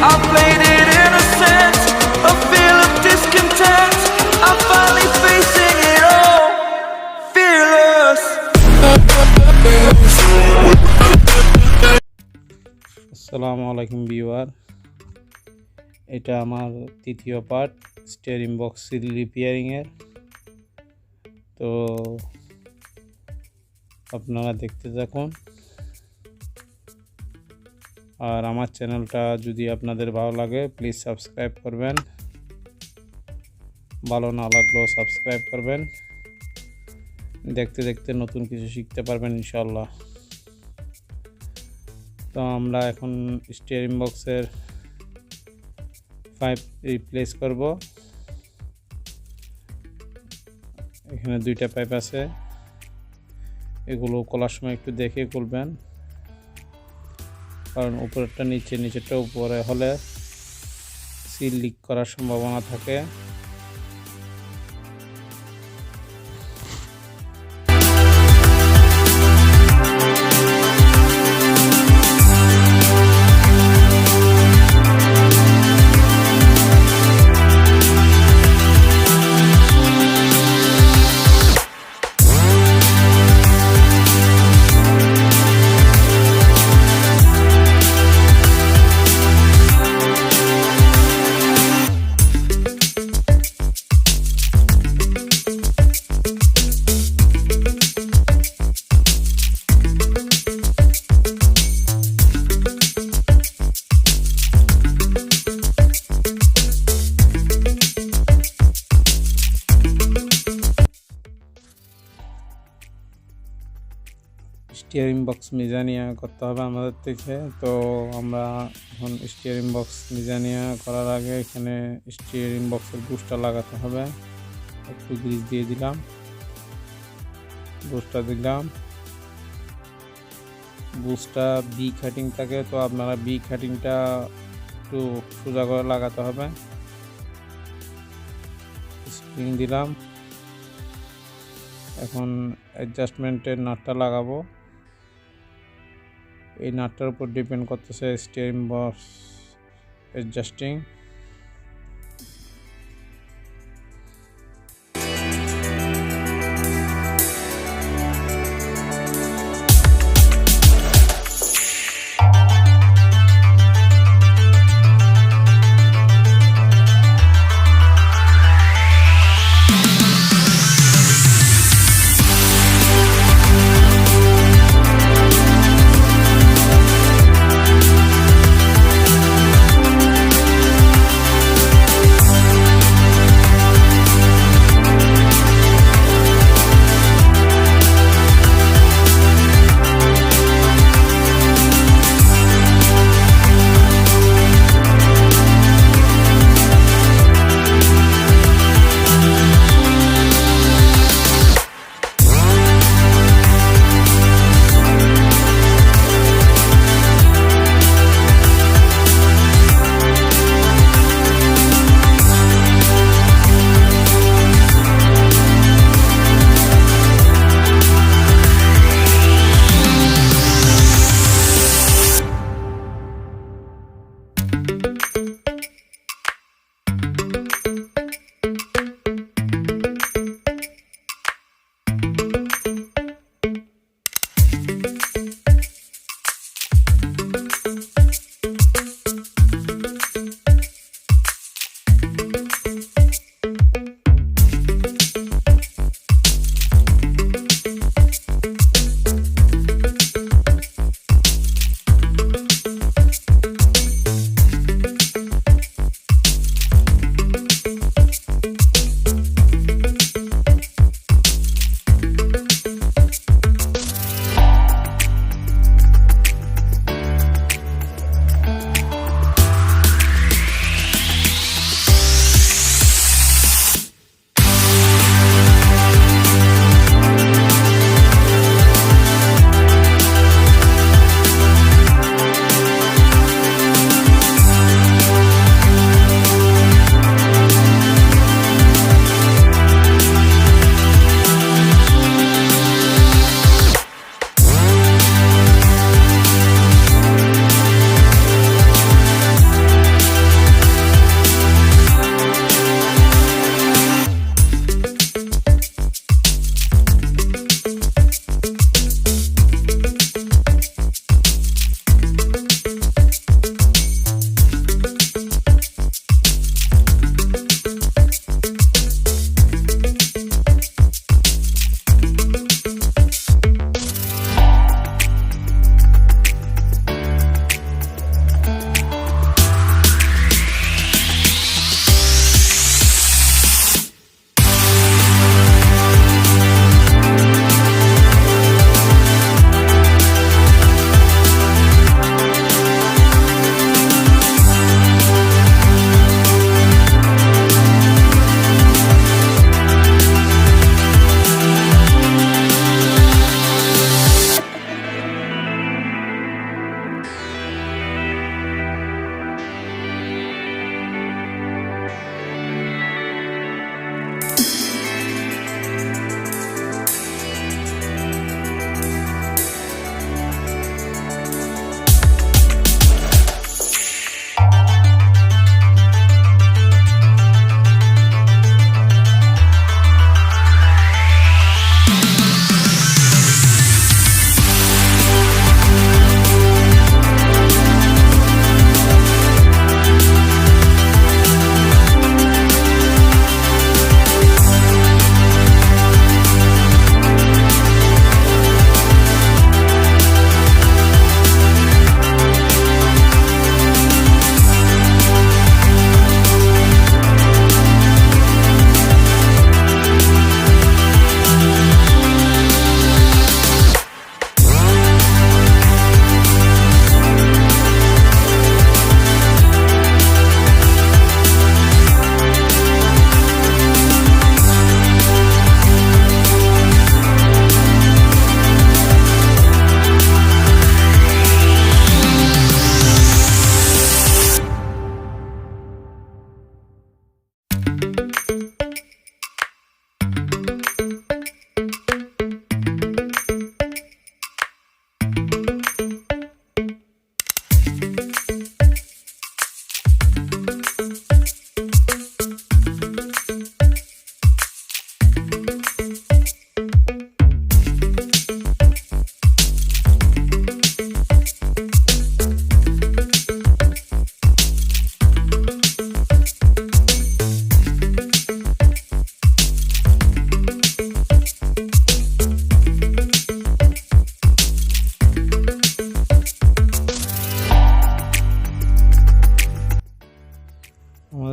I played it innocent, a feel of discontent. I'm finally facing it all, fearless. assalamualaikum viewer, এটা আমার তৃতীয় part steering box repairing এর। তো আপনারা দেখতে থাকুন, আর আমার চ্যানেলটা যদি আপনাদের ভালো লাগে প্লিজ সাবস্ক্রাইব করবেন, ভালো না লাগলেও সাবস্ক্রাইব করবেন। দেখতে দেখতে নতুন কিছু শিখতে পারবেন ইনশাআল্লাহ। তো আমরা এখন স্টিয়ারিং বক্সের পাইপ রিপ্লেস করব। এখানে দুইটা পাইপ আছে, এগুলো খোলার সময় একটু দেখে খুলবেন, কারণ উপরেরটা নিচে, নিচেরটা উপরে হলে সিল লিক করার সম্ভাবনা থাকে। স্টিয়ারিং বক্স মিজানিয়া করতে হবে আমাদের থেকে। তো আমরা এখন স্টিয়ারিং বক্স মিজানিয়া করার আগে এখানে স্টিয়ারিং বক্সের বুশটা লাগাতে হবে। একটু গ্রিজ দিয়ে দিলাম, বুশটা দিলাম। বুশটা বি কাটিং থাকে, তো আপনারা বি কাটিংটা একটু সোজা করে লাগাতে হবে। স্প্রিং দিলাম, এখন অ্যাডজাস্টমেন্টের নাটটা লাগাবো। এই নাটটার উপর ডিপেন্ড করতেছে স্টিয়ারিং বক্স অ্যাডজাস্টিং।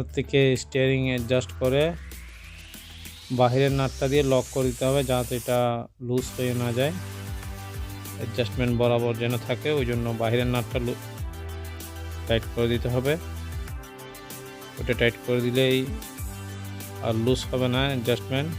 আমাদের থেকে স্টিয়ারিং অ্যাডজাস্ট করে বাহিরের নাটটা দিয়ে লক করে দিতে হবে, যাতে এটা লুজ হয়ে না যায়, অ্যাডজাস্টমেন্ট বরাবর যেন থাকে। ওই জন্য বাহিরের নাটটা টাইট করে দিতে হবে। ওটা টাইট করে দিলেই আর লুজ হবে না অ্যাডজাস্টমেন্ট।